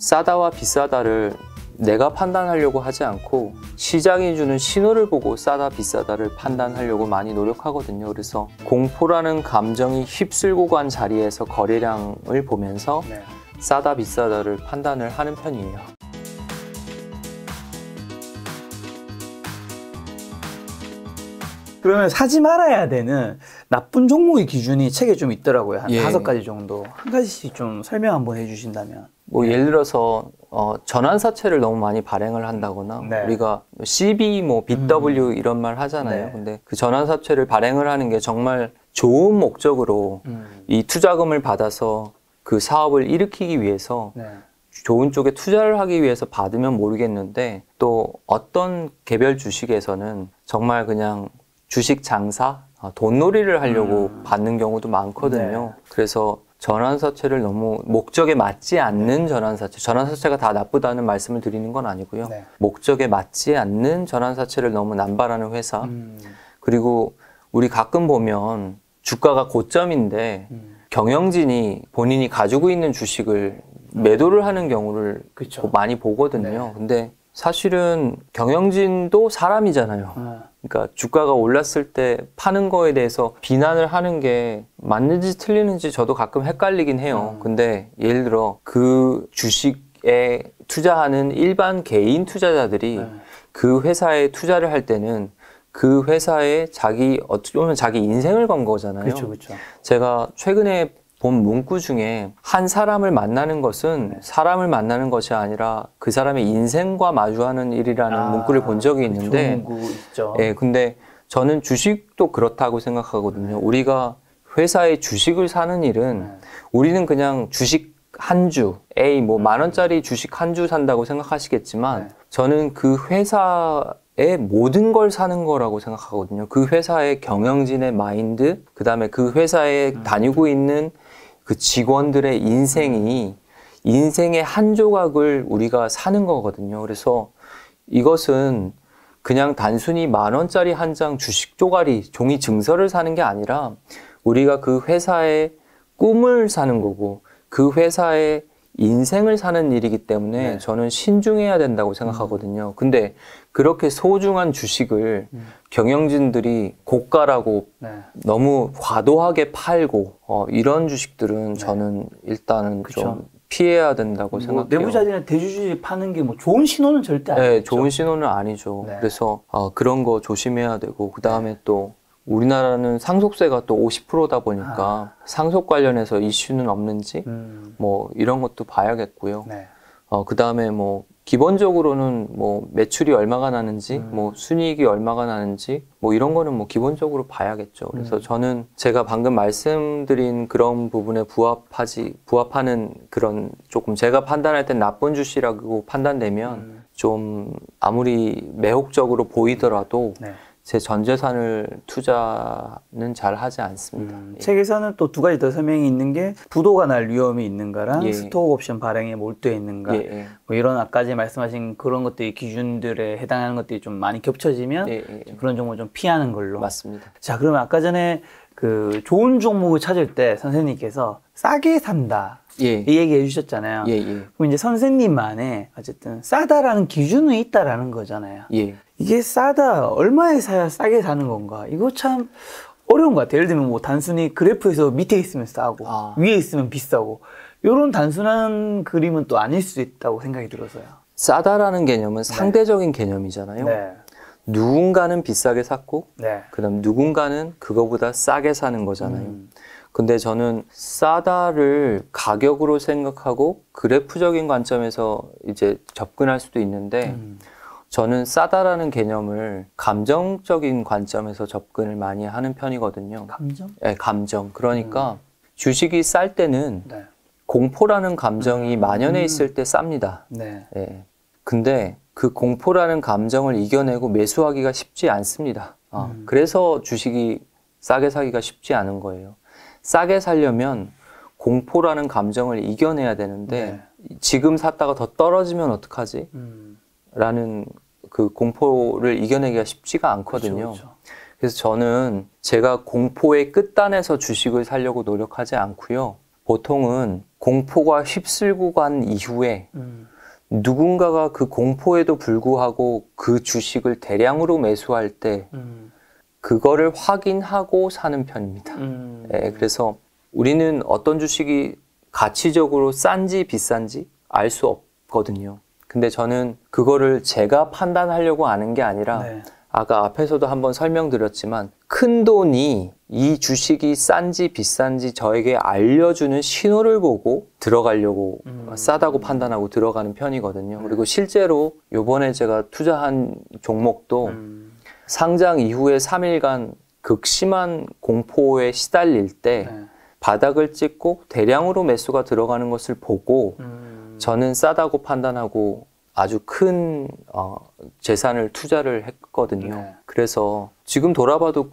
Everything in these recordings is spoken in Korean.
싸다와 비싸다를 내가 판단하려고 하지 않고 시장이 주는 신호를 보고 싸다 비싸다를 판단하려고 많이 노력하거든요. 그래서 공포라는 감정이 휩쓸고 간 자리에서 거래량을 보면서 네. 싸다 비싸다를 판단을 하는 편이에요. 그러면 사지 말아야 되는 나쁜 종목의 기준이 책에 좀 있더라고요. 한 예. 5가지 정도. 한 가지씩 좀 설명 한번 해주신다면. 뭐 예를 들어서 전환사채를 너무 많이 발행을 한다거나 네. 우리가 CB, 뭐 BW 이런 말 하잖아요. 네. 근데 그 전환사채를 발행을 하는 게 정말 좋은 목적으로 이 투자금을 받아서 그 사업을 일으키기 위해서 네. 좋은 쪽에 투자를 하기 위해서 받으면 모르겠는데 또 어떤 개별 주식에서는 정말 그냥 주식 장사, 돈놀이를 하려고 받는 경우도 많거든요. 네. 그래서 전환사채를 너무 목적에 맞지 않는 전환사채가 다 나쁘다는 말씀을 드리는 건 아니고요. 네. 목적에 맞지 않는 전환사채를 너무 남발하는 회사. 그리고 우리 가끔 보면 주가가 고점인데 경영진이 본인이 가지고 있는 주식을 매도를 하는 경우를 그쵸. 많이 보거든요. 네. 근데 사실은 경영진도 사람이잖아요. 그러니까 주가가 올랐을 때 파는 거에 대해서 비난을 하는 게 맞는지 틀리는지 저도 가끔 헷갈리긴 해요. 근데 예를 들어 그 주식에 투자하는 일반 개인 투자자들이 그 회사에 투자를 할 때는 그 회사에 어떻게 보면 자기 인생을 건 거잖아요. 그렇죠, 그렇죠. 제가 최근에 본 문구 중에 한 사람을 만나는 것은 사람을 만나는 것이 아니라 그 사람의 인생과 마주하는 일이라는 문구를 본 적이 있는데, 좋은 문구 있죠. 예, 근데 저는 주식도 그렇다고 생각하거든요. 우리가 회사의 주식을 사는 일은 우리는 그냥 주식 한 주, 뭐 10,000원짜리 주식 한 주 산다고 생각하시겠지만 저는 그 회사의 모든 걸 사는 거라고 생각하거든요. 그 회사의 경영진의 마인드, 그 다음에 그 회사에 다니고 있는 그 직원들의 인생의 한 조각을 우리가 사는 거거든요. 그래서 이것은 그냥 단순히 10,000원짜리 한 장 주식 쪼가리, 종이 증서를 사는 게 아니라 우리가 그 회사의 꿈을 사는 거고 그 회사의 인생을 사는 일이기 때문에 저는 신중해야 된다고 생각하거든요. 근데 그렇게 소중한 주식을 경영진들이 고가라고 너무 과도하게 팔고 이런 주식들은 저는 일단은 좀 피해야 된다고 생각해요. 내부자들이나 대주주들이 파는 게 뭐 좋은 신호는 절대 아니죠. 네, 좋은 신호는 아니죠. 그래서 그런 거 조심해야 되고 그 다음에 또 우리나라는 상속세가 또 50%다 보니까 상속 관련해서 이슈는 없는지 뭐 이런 것도 봐야겠고요. 그 다음에 뭐 기본적으로는 뭐 매출이 얼마가 나는지 뭐 순이익이 얼마가 나는지 뭐 이런 거는 뭐 기본적으로 봐야겠죠. 그래서 저는 제가 방금 말씀드린 그런 부분에 부합하는 그런 조금 제가 판단할 땐 나쁜 주식이라고 판단되면 좀 아무리 매혹적으로 보이더라도 제 전 재산을 투자는 잘 하지 않습니다. 책에서는 또 2가지 더 설명이 있는 게 부도가 날 위험이 있는가랑 스톡 옵션 발행에 몰두해 있는가 뭐 이런 아까 말씀하신 그런 것들이 기준들에 해당하는 것들이 좀 많이 겹쳐지면 그런 종목을 좀 피하는 걸로. 맞습니다. 자, 그러면 아까 전에 그 좋은 종목을 찾을 때 선생님께서 싸게 산다 이 얘기 해주셨잖아요. 그럼 이제 선생님만의 어쨌든 싸다라는 기준이 있다라는 거잖아요. 이게 싸다, 얼마에 사야 싸게 사는 건가? 이거 참 어려운 것 같아요. 예를 들면 뭐 단순히 그래프에서 밑에 있으면 싸고 위에 있으면 비싸고 이런 단순한 그림은 또 아닐 수 있다고 생각이 들어서요. 싸다라는 개념은 상대적인 개념이잖아요. 누군가는 비싸게 샀고 그다음 누군가는 그거보다 싸게 사는 거잖아요. 근데 저는 싸다를 가격으로 생각하고 그래프적인 관점에서 이제 접근할 수도 있는데 저는 싸다라는 개념을 감정적인 관점에서 접근을 많이 하는 편이거든요. 감정? 네, 감정. 그러니까 주식이 쌀 때는 공포라는 감정이 만연해 있을 때 쌉니다. 근데 그 공포라는 감정을 이겨내고 매수하기가 쉽지 않습니다. 그래서 주식이 싸게 사기가 쉽지 않은 거예요. 싸게 사려면 공포라는 감정을 이겨내야 되는데 지금 샀다가 더 떨어지면 어떡하지? 라는 그 공포를 이겨내기가 쉽지가 않거든요. 그래서 저는 제가 공포의 끝단에서 주식을 사려고 노력하지 않고요. 보통은 공포가 휩쓸고 간 이후에 누군가가 그 공포에도 불구하고 그 주식을 대량으로 매수할 때 그거를 확인하고 사는 편입니다. 네, 그래서 우리는 어떤 주식이 가치적으로 싼지 비싼지 알 수 없거든요. 근데 저는 그거를 제가 판단하려고 하는 게 아니라 네. 아까 앞에서도 한번 설명드렸지만 큰 돈이 이 주식이 싼지 비싼지 저에게 알려주는 신호를 보고 들어가려고 싸다고 판단하고 들어가는 편이거든요. 그리고 실제로 요번에 제가 투자한 종목도 상장 이후에 3일간 극심한 공포에 시달릴 때 네. 바닥을 찍고 대량으로 매수가 들어가는 것을 보고 저는 싸다고 판단하고 아주 큰 재산을 투자를 했거든요. 네. 그래서 지금 돌아봐도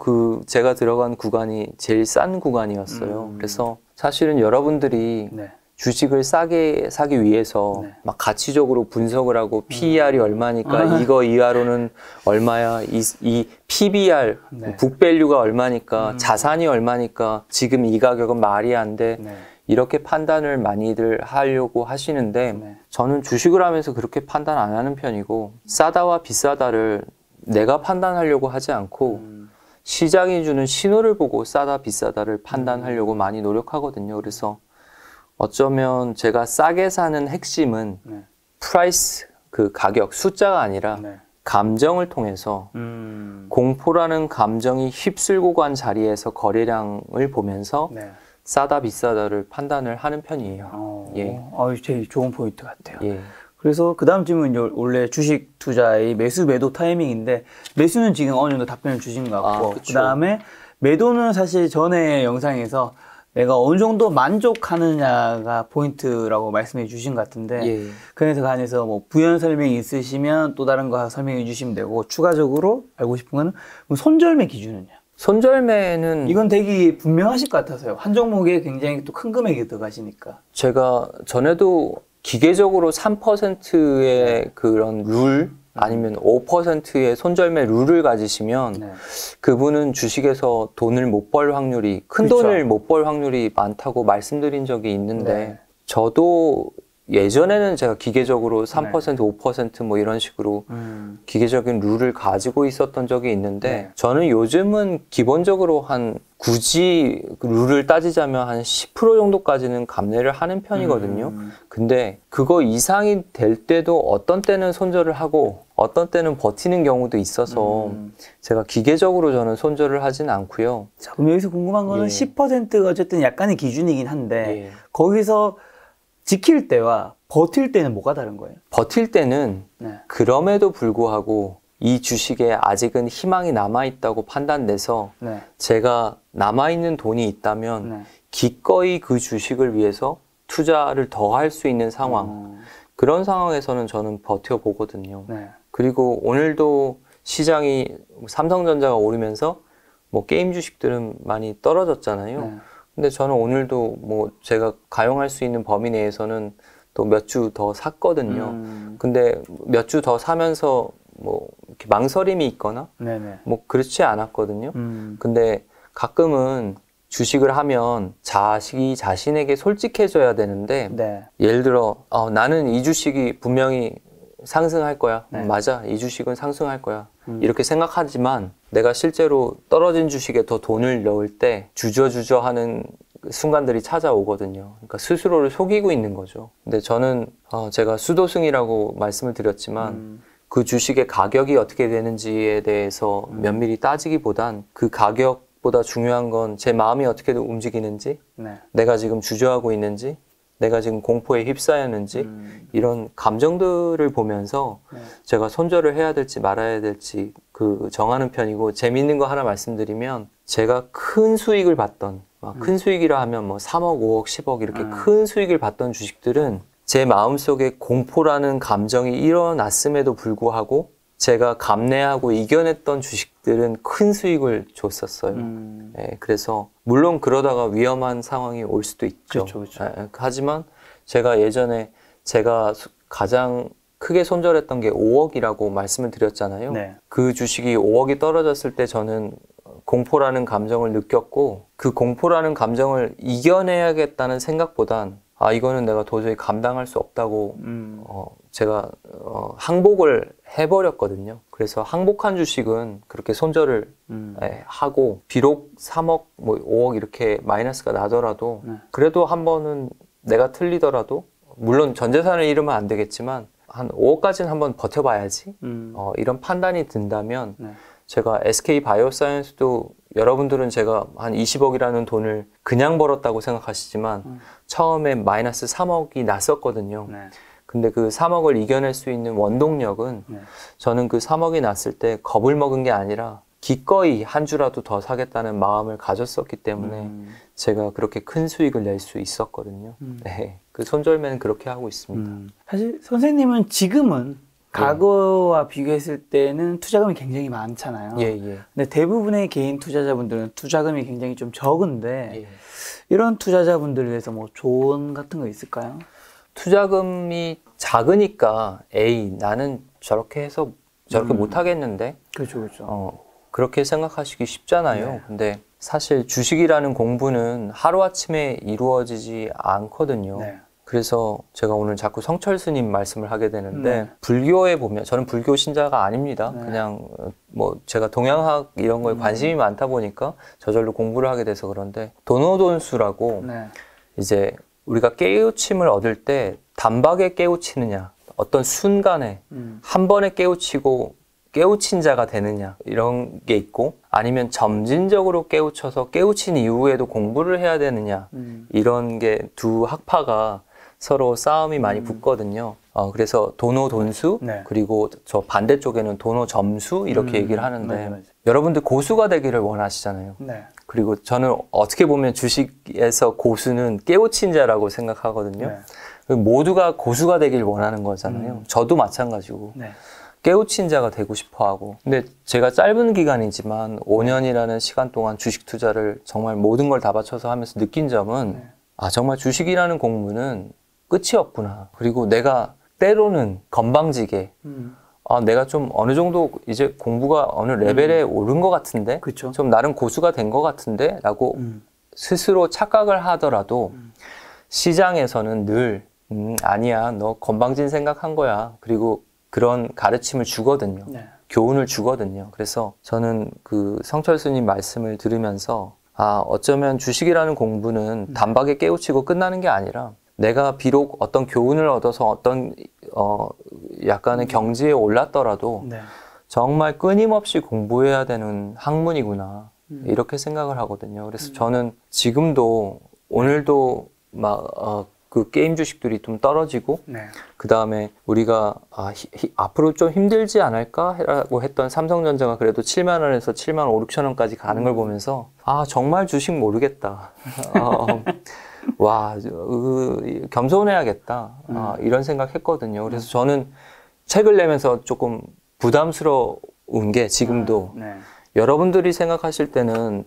제가 들어간 구간이 제일 싼 구간이었어요. 그래서 사실은 여러분들이 네. 주식을 싸게 사기 위해서 네. 막 가치적으로 분석을 하고 PER이 얼마니까 이거 이하로는 얼마야, 이 PBR, 네. 북밸류가 얼마니까 자산이 얼마니까 지금 이 가격은 말이 안 돼. 네. 이렇게 판단을 많이들 하려고 하시는데 네. 저는 주식을 하면서 그렇게 판단 안 하는 편이고 싸다와 비싸다를 내가 판단하려고 하지 않고 시장이 주는 신호를 보고 싸다 비싸다를 판단하려고 많이 노력하거든요. 그래서 어쩌면 제가 싸게 사는 핵심은 네. 프라이스, 그 가격, 숫자가 아니라 네. 감정을 통해서 공포라는 감정이 휩쓸고 간 자리에서 거래량을 보면서 네. 싸다 비싸다를 판단을 하는 편이에요. 예. 제일 좋은 포인트 같아요. 예. 그래서 그 다음 질문은 원래 주식 투자의 매수 매도 타이밍인데 매수는 지금 어느 정도 답변을 주신 것 같고 그 다음에 매도는 사실 전에 영상에서 내가 어느 정도 만족하느냐가 포인트라고 말씀해 주신 것 같은데 예. 그래서 그 안에서 뭐 부연 설명이 있으시면 또 다른 거 설명해 주시면 되고 추가적으로 알고 싶은 거는 손절매 기준은요? 손절매는 이건 되게 분명하실 것 같아서요. 한 종목에 굉장히 또 큰 금액이 들어가시니까. 제가 전에도 기계적으로 3%의 그런 룰 아니면 5%의 손절매 룰을 가지시면 네. 그분은 주식에서 돈을 못 벌 확률이 큰 그렇죠. 돈을 못 벌 확률이 많다고 말씀드린 적이 있는데 네. 저도 예전에는 제가 기계적으로 3% 네. 5% 뭐 이런 식으로 기계적인 룰을 가지고 있었던 적이 있는데 네. 저는 요즘은 기본적으로 굳이 룰을 따지자면 한 10% 정도까지는 감내를 하는 편이거든요. 근데 그거 이상이 될 때도 어떤 때는 손절을 하고 어떤 때는 버티는 경우도 있어서 제가 기계적으로 저는 손절을 하진 않고요. 자, 그럼 여기서 궁금한 거는 예. 10%가 어쨌든 약간의 기준이긴 한데 예. 거기서 지킬 때와 버틸 때는 뭐가 다른 거예요? 버틸 때는 네. 그럼에도 불구하고 이 주식에 아직은 희망이 남아있다고 판단돼서 네. 제가 남아있는 돈이 있다면 네. 기꺼이 그 주식을 위해서 투자를 더 할 수 있는 상황 그런 상황에서는 저는 버텨보거든요. 네. 그리고 오늘도 시장이 삼성전자가 오르면서 뭐 게임 주식들은 많이 떨어졌잖아요. 네. 근데 저는 오늘도 뭐 제가 가용할 수 있는 범위 내에서는 또 몇 주 더 샀거든요. 근데 몇 주 더 사면서 뭐 이렇게 망설임이 있거나 네네. 뭐 그렇지 않았거든요. 근데 가끔은 주식을 하면 자신에게 솔직해져야 되는데 네. 예를 들어 나는 이 주식이 분명히 상승할 거야. 네. 맞아. 이 주식은 상승할 거야. 이렇게 생각하지만 내가 실제로 떨어진 주식에 더 돈을 넣을 때 주저주저 하는 순간들이 찾아오거든요. 그러니까 스스로를 속이고 있는 거죠. 근데 저는 제가 수도승이라고 말씀을 드렸지만 그 주식의 가격이 어떻게 되는지에 대해서 면밀히 따지기보단 그 가격보다 중요한 건 제 마음이 어떻게 움직이는지 네. 내가 지금 주저하고 있는지 내가 지금 공포에 휩싸였는지 이런 감정들을 보면서 네. 제가 손절을 해야 될지 말아야 될지 정하는 편이고 재미있는 거 하나 말씀드리면 제가 큰 수익을 봤던 큰 수익이라 하면 뭐 3억, 5억, 10억 이렇게 큰 수익을 봤던 주식들은 제 마음속에 공포라는 감정이 일어났음에도 불구하고 제가 감내하고 이겨냈던 주식들은 큰 수익을 줬었어요. 네, 그래서 물론 그러다가 위험한 상황이 올 수도 있죠. 그렇죠, 그렇죠. 네, 하지만 제가 예전에 제가 가장 크게 손절했던 게 5억이라고 말씀을 드렸잖아요. 네. 그 주식이 5억이 떨어졌을 때 저는 공포라는 감정을 느꼈고 그 공포라는 감정을 이겨내야겠다는 생각보단 아 이거는 내가 도저히 감당할 수 없다고 제가 항복을 해버렸거든요. 그래서 항복한 주식은 그렇게 손절을 하고 비록 3억 뭐 5억 이렇게 마이너스가 나더라도 그래도 한 번은 내가 틀리더라도 물론 전 재산을 잃으면 안 되겠지만 한 5억까지는 한번 버텨봐야지 이런 판단이 든다면 제가 SK 바이오사이언스도 여러분들은 제가 한 20억이라는 돈을 그냥 벌었다고 생각하시지만 처음에 마이너스 3억이 났었거든요. 근데 그 3억을 이겨낼 수 있는 원동력은 저는 그 3억이 났을 때 겁을 먹은 게 아니라 기꺼이 한 주라도 더 사겠다는 마음을 가졌었기 때문에 제가 그렇게 큰 수익을 낼 수 있었거든요. 네, 그 손절매는 그렇게 하고 있습니다. 사실 선생님은 지금은 과거와 비교했을 때는 투자금이 굉장히 많잖아요. 근데 대부분의 개인 투자자분들은 투자금이 굉장히 좀 적은데 이런 투자자분들을 위해서 뭐 조언 같은 거 있을까요? 투자금이 작으니까 에이 나는 저렇게 해서 저렇게 못 하겠는데 그렇죠. 그렇게 생각하시기 쉽잖아요. 근데 사실 주식이라는 공부는 하루아침에 이루어지지 않거든요. 그래서 제가 오늘 자꾸 성철 스님 말씀을 하게 되는데 불교에 보면 저는 불교 신자가 아닙니다. 그냥 뭐 제가 동양학 이런 거에 관심이 많다 보니까 저절로 공부를 하게 돼서 그런데 도노돈수라고 이제 우리가 깨우침을 얻을 때 단박에 깨우치느냐 어떤 순간에 한 번에 깨우치고 깨우친 자가 되느냐 이런 게 있고 아니면 점진적으로 깨우쳐서 깨우친 이후에도 공부를 해야 되느냐 이런 게 두 학파가 서로 싸움이 많이 붙거든요. 그래서 도노돈수 그리고 저 반대쪽에는 도노점수 이렇게 얘기를 하는데 여러분들 고수가 되기를 원하시잖아요. 그리고 저는 어떻게 보면 주식에서 고수는 깨우친 자라고 생각하거든요. 모두가 고수가 되길 원하는 거잖아요. 저도 마찬가지고 깨우친 자가 되고 싶어 하고 근데 제가 짧은 기간이지만 5년이라는 시간 동안 주식 투자를 정말 모든 걸 다 바쳐서 하면서 느낀 점은 아 정말 주식이라는 공부는 끝이 없구나. 그리고 내가 때로는 건방지게 아 내가 좀 어느 정도 이제 공부가 어느 레벨에 오른 것 같은데 좀 나름 고수가 된 것 같은데 라고 스스로 착각을 하더라도 시장에서는 늘 아니야 너 건방진 생각한 거야. 그리고 그런 가르침을 주거든요. 교훈을 주거든요. 그래서 저는 그 성철 스님 말씀을 들으면서 아 어쩌면 주식이라는 공부는 단박에 깨우치고 끝나는 게 아니라 내가 비록 어떤 교훈을 얻어서 어떤 약간의 경지에 올랐더라도 정말 끊임없이 공부해야 되는 학문이구나 이렇게 생각을 하거든요. 그래서 저는 지금도 오늘도 막 그 게임 주식들이 좀 떨어지고 그 다음에 우리가 앞으로 좀 힘들지 않을까 라고 했던 삼성전자가 그래도 7만 원에서 7만 5, 6천 원까지 가는 걸 보면서 아 정말 주식 모르겠다. 와 겸손해야겠다. 이런 생각했거든요. 그래서 저는 책을 내면서 조금 부담스러운 게 지금도 여러분들이 생각하실 때는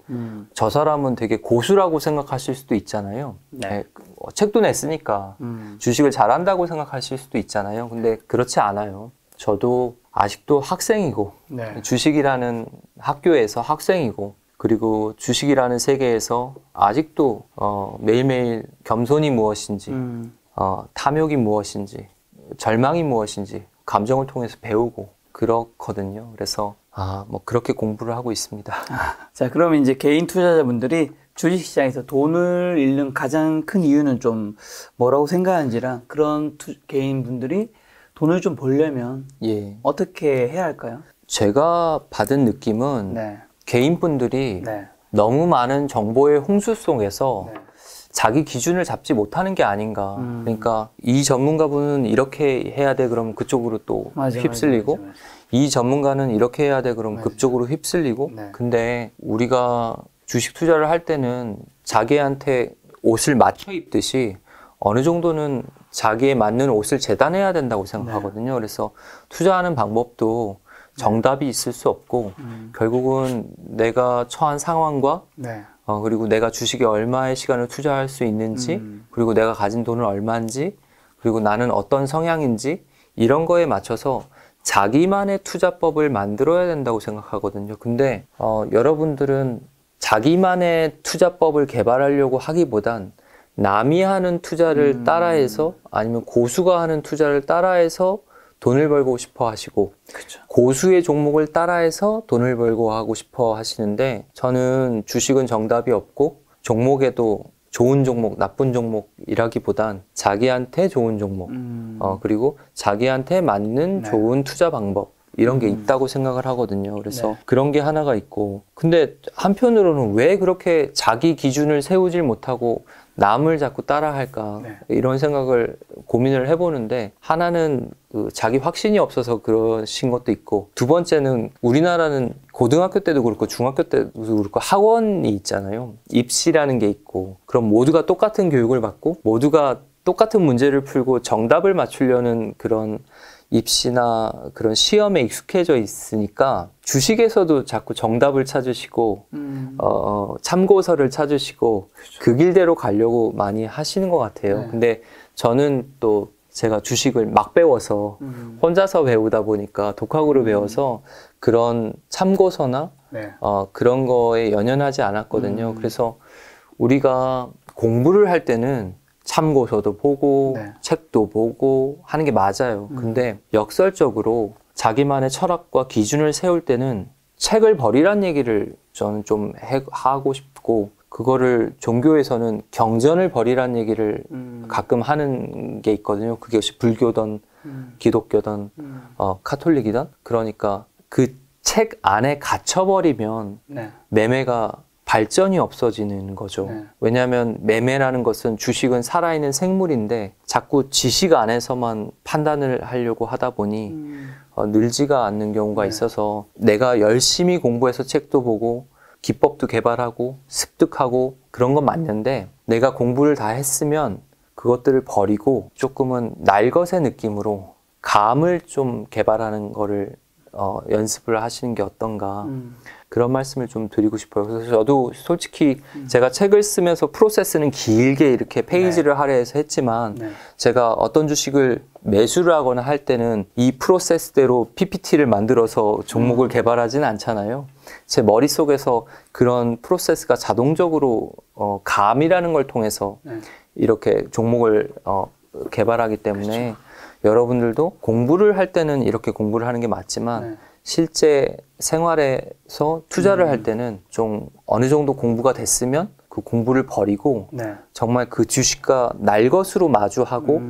저 사람은 되게 고수라고 생각하실 수도 있잖아요. 책도 냈으니까 주식을 잘한다고 생각하실 수도 있잖아요. 근데 그렇지 않아요. 저도 아직도 학생이고 주식이라는 학교에서 학생이고 그리고 주식이라는 세계에서 아직도 매일매일 겸손이 무엇인지 탐욕이 무엇인지 절망이 무엇인지 감정을 통해서 배우고 그렇거든요. 그래서 뭐 그렇게 공부를 하고 있습니다. 자, 그러면 이제 개인 투자자분들이 주식시장에서 돈을 잃는 가장 큰 이유는 좀 뭐라고 생각하는지랑 그런 개인분들이 돈을 좀 벌려면 어떻게 해야 할까요? 제가 받은 느낌은 개인분들이 너무 많은 정보의 홍수 속에서 자기 기준을 잡지 못하는 게 아닌가. 그러니까 이 전문가분은 이렇게 해야 돼 그러면 그쪽으로 또 휩쓸리고 이 전문가는 이렇게 해야 돼 그러면 그쪽으로 휩쓸리고 근데 우리가 주식 투자를 할 때는 자기한테 옷을 맞춰 입듯이 어느 정도는 자기에 맞는 옷을 재단해야 된다고 생각하거든요. 그래서 투자하는 방법도 정답이 있을 수 없고 결국은 내가 처한 상황과 그리고 내가 주식에 얼마의 시간을 투자할 수 있는지 그리고 내가 가진 돈은 얼마인지 그리고 나는 어떤 성향인지 이런 거에 맞춰서 자기만의 투자법을 만들어야 된다고 생각하거든요. 근데 여러분들은 자기만의 투자법을 개발하려고 하기보단 남이 하는 투자를 따라해서 아니면 고수가 하는 투자를 따라해서 돈을 벌고 싶어 하시고 그쵸. 고수의 종목을 따라해서 돈을 벌고 하고 싶어 하시는데 저는 주식은 정답이 없고 종목에도 좋은 종목, 나쁜 종목이라기보단 자기한테 좋은 종목 그리고 자기한테 맞는 좋은 투자 방법 이런 게 있다고 생각을 하거든요. 그래서 그런 게 하나가 있고 근데 한편으로는 왜 그렇게 자기 기준을 세우질 못하고 남을 자꾸 따라할까 이런 생각을 고민을 해보는데 하나는 자기 확신이 없어서 그러신 것도 있고 두 번째는 우리나라는 고등학교 때도 그렇고 중학교 때도 그렇고 학원이 있잖아요. 입시라는 게 있고 그럼 모두가 똑같은 교육을 받고 모두가 똑같은 문제를 풀고 정답을 맞추려는 그런 입시나 그런 시험에 익숙해져 있으니까 주식에서도 자꾸 정답을 찾으시고 참고서를 찾으시고 그 길대로 가려고 많이 하시는 것 같아요. 근데 저는 또 제가 주식을 막 배워서 혼자서 배우다 보니까 독학으로 배워서 그런 참고서나 그런 거에 연연하지 않았거든요. 그래서 우리가 공부를 할 때는 참고서도 보고 책도 보고 하는 게 맞아요. 근데 역설적으로 자기만의 철학과 기준을 세울 때는 책을 버리란 얘기를 저는 좀 하고 싶고 그거를 종교에서는 경전을 버리란 얘기를 가끔 하는 게 있거든요. 그게 혹시 불교든 기독교든 카톨릭이든 그러니까 그 책 안에 갇혀버리면 매매가 발전이 없어지는 거죠. 왜냐하면 매매라는 것은 주식은 살아있는 생물인데 자꾸 지식 안에서만 판단을 하려고 하다 보니 늘지가 않는 경우가 있어서 내가 열심히 공부해서 책도 보고 기법도 개발하고 습득하고 그런 건 맞는데 내가 공부를 다 했으면 그것들을 버리고 조금은 날것의 느낌으로 감을 좀 개발하는 거를 연습을 하시는 게 어떤가 그런 말씀을 좀 드리고 싶어요. 그래서 저도 솔직히 제가 책을 쓰면서 프로세스는 길게 이렇게 페이지를 할애해서 했지만 제가 어떤 주식을 매수를 하거나 할 때는 이 프로세스대로 PPT를 만들어서 종목을 개발하지는 않잖아요. 제 머릿속에서 그런 프로세스가 자동적으로 감이라는 걸 통해서 이렇게 종목을 개발하기 때문에 여러분들도 공부를 할 때는 이렇게 공부를 하는 게 맞지만 실제 생활에서 투자를 할 때는 좀 어느 정도 공부가 됐으면 그 공부를 버리고 정말 그 주식과 날것으로 마주하고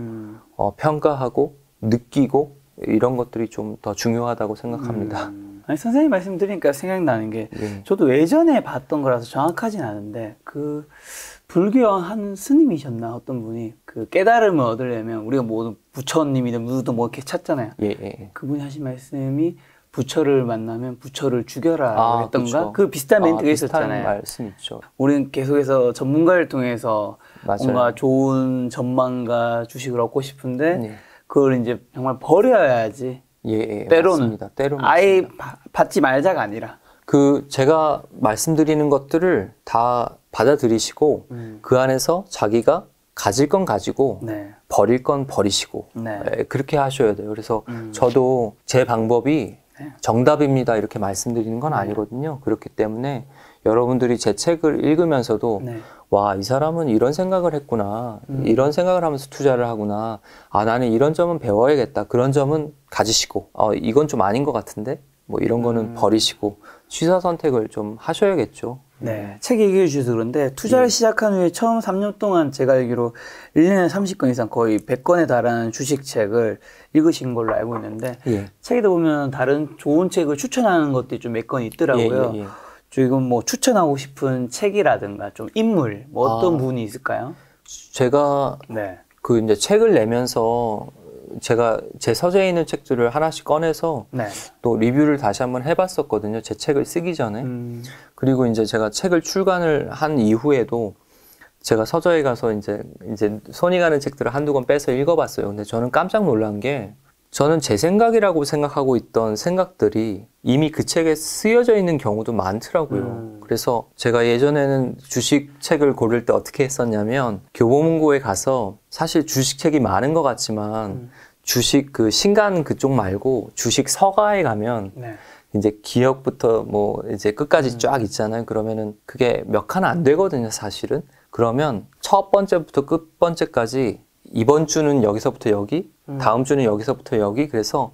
평가하고 느끼고 이런 것들이 좀 더 중요하다고 생각합니다. 아니, 선생님 말씀 들으니까 생각나는 게 저도 예전에 봤던 거라서 정확하진 않은데 그 불교 한 스님이셨나 어떤 분이 그 깨달음을 얻으려면 우리가 뭐 부처님이든 누구든 뭐 이렇게 찾잖아요. 그분이 하신 말씀이 부처를 만나면 부처를 죽여라 했던가? 그 비슷한 멘트가 있었잖아요. 말씀 있죠. 우리는 계속해서 전문가를 통해서 뭔가 좋은 전망과 주식을 얻고 싶은데 그걸 이제 정말 버려야지. 때로는 아예 받지 말자가 아니라 그 제가 말씀드리는 것들을 다 받아들이시고 그 안에서 자기가 가질 건 가지고 버릴 건 버리시고 그렇게 하셔야 돼요. 그래서 저도 제 방법이 정답입니다 이렇게 말씀드리는 건 아니거든요. 그렇기 때문에 여러분들이 제 책을 읽으면서도 와, 이 사람은 이런 생각을 했구나. 이런 생각을 하면서 투자를 하구나. 아, 나는 이런 점은 배워야겠다. 그런 점은 가지시고 이건 좀 아닌 것 같은데 뭐 이런 거는 버리시고 취사 선택을 좀 하셔야겠죠. 책 얘기해 주셔서 그런데 투자를 시작한 후에 처음 3년 동안 제가 알기로 1년에 30권 이상 거의 100권에 달하는 주식책을 읽으신 걸로 알고 있는데 책에도 보면 다른 좋은 책을 추천하는 것들이 좀 몇 권 있더라고요. 지금 뭐 추천하고 싶은 책이라든가 좀 인물 뭐 어떤 분이 있을까요? 제가 그 이제 책을 내면서 제가 제 서재에 있는 책들을 하나씩 꺼내서 또 리뷰를 다시 한번 해봤었거든요. 제 책을 쓰기 전에. 그리고 이제 제가 책을 출간을 한 이후에도 제가 서재에 가서 이제 손이 가는 책들을 한두 권 빼서 읽어봤어요. 근데 저는 깜짝 놀란 게 저는 제 생각이라고 생각하고 있던 생각들이 이미 그 책에 쓰여져 있는 경우도 많더라고요. 그래서 제가 예전에는 주식 책을 고를 때 어떻게 했었냐면 교보문고에 가서 사실 주식 책이 많은 것 같지만 주식 그 신간 그쪽 말고 주식 서가에 가면 네. 이제 기억부터 뭐 이제 끝까지 쫙 있잖아요. 그러면은 그게 몇 칸 안 되거든요, 사실은. 그러면 첫 번째부터 끝 번째까지 이번 주는 여기서부터 여기, 다음 주는 여기서부터 여기. 그래서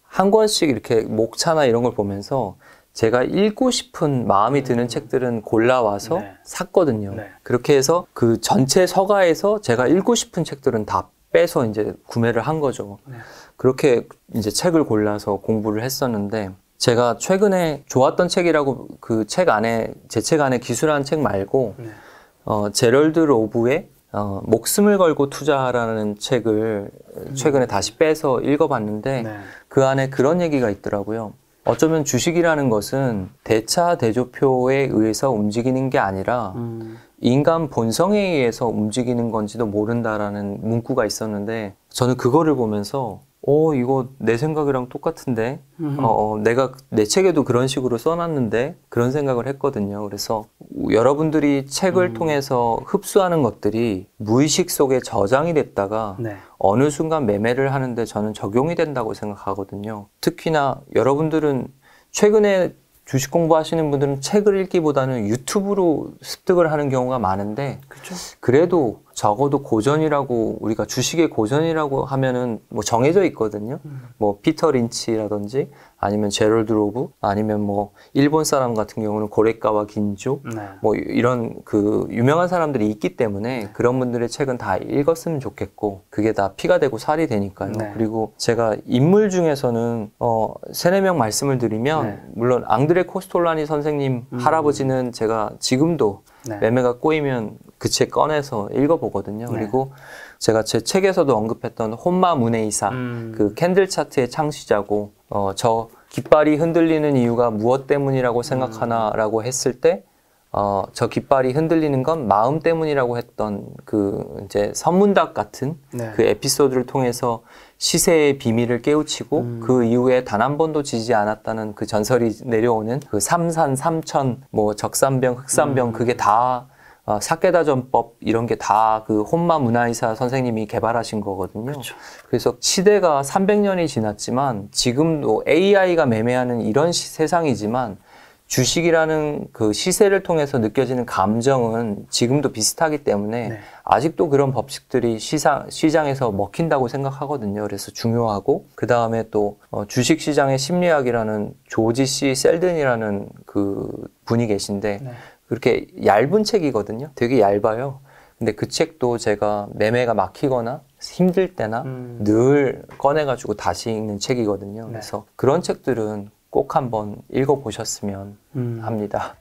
한 권씩 이렇게 목차나 이런 걸 보면서 제가 읽고 싶은 마음이 드는 책들은 골라와서 네. 샀거든요. 네. 그렇게 해서 그 전체 서가에서 제가 읽고 싶은 책들은 다 빼서 이제 구매를 한 거죠. 네. 그렇게 이제 책을 골라서 공부를 했었는데, 제가 최근에 좋았던 책이라고 그 책 안에, 제 책 안에 기술하는 책 말고, 네. 제럴드 로브의 목숨을 걸고 투자하라는 책을 최근에 다시 빼서 읽어봤는데, 네. 그 안에 그런 얘기가 있더라고요. 어쩌면 주식이라는 것은 대차대조표에 의해서 움직이는 게 아니라 인간 본성에 의해서 움직이는 건지도 모른다라는 문구가 있었는데, 저는 그거를 보면서 이거 내 생각이랑 똑같은데, 내가 내 책에도 그런 식으로 써놨는데, 그런 생각을 했거든요. 그래서 여러분들이 책을 통해서 흡수하는 것들이 무의식 속에 저장이 됐다가 네. 어느 순간 매매를 하는데 저는 적용이 된다고 생각하거든요. 특히나 여러분들은 최근에 주식 공부하시는 분들은 책을 읽기보다는 유튜브로 습득을 하는 경우가 많은데, 그렇죠. 그래도 적어도 고전이라고, 우리가 주식의 고전이라고 하면은 뭐 정해져 있거든요. 뭐 피터 린치라든지 아니면 제럴드 로브, 아니면 뭐 일본 사람 같은 경우는 고레카와 긴조, 네. 뭐 이런 그 유명한 사람들이 있기 때문에 네. 그런 분들의 책은 다 읽었으면 좋겠고, 그게 다 피가 되고 살이 되니까요. 네. 그리고 제가 인물 중에서는 3-4명 말씀을 드리면, 네. 물론 앙드레 코스톨라니 선생님 할아버지는 제가 지금도 네. 매매가 꼬이면 그 책 꺼내서 읽어보거든요. 네. 그리고 제가 제 책에서도 언급했던 혼마 무네이사, 그 캔들 차트의 창시자고, 저 깃발이 흔들리는 이유가 무엇 때문이라고 생각하나라고 했을 때, 저 깃발이 흔들리는 건 마음 때문이라고 했던 그 이제 선문답 같은 네. 그 에피소드를 통해서 시세의 비밀을 깨우치고 그 이후에 단 한 번도 지지 않았다는 그 전설이 내려오는 그 삼산, 삼천, 뭐 적산병, 흑산병, 그게 다 사케다 전법 이런 게 다 그 혼마 무나이사 선생님이 개발하신 거거든요. 그렇죠. 그래서 시대가 300년이 지났지만 지금도 AI가 매매하는 이런 세상이지만 주식이라는 그 시세를 통해서 느껴지는 감정은 지금도 비슷하기 때문에 네. 아직도 그런 법칙들이 시장에서 먹힌다고 생각하거든요. 그래서 중요하고, 그 다음에 또 주식시장의 심리학이라는 조지 C 셀든이라는 그 분이 계신데, 네. 그렇게 얇은 책이거든요. 되게 얇아요. 근데 그 책도 제가 매매가 막히거나 힘들 때나 늘 꺼내가지고 다시 읽는 책이거든요. 네. 그래서 그런 책들은 꼭 한번 읽어보셨으면 합니다.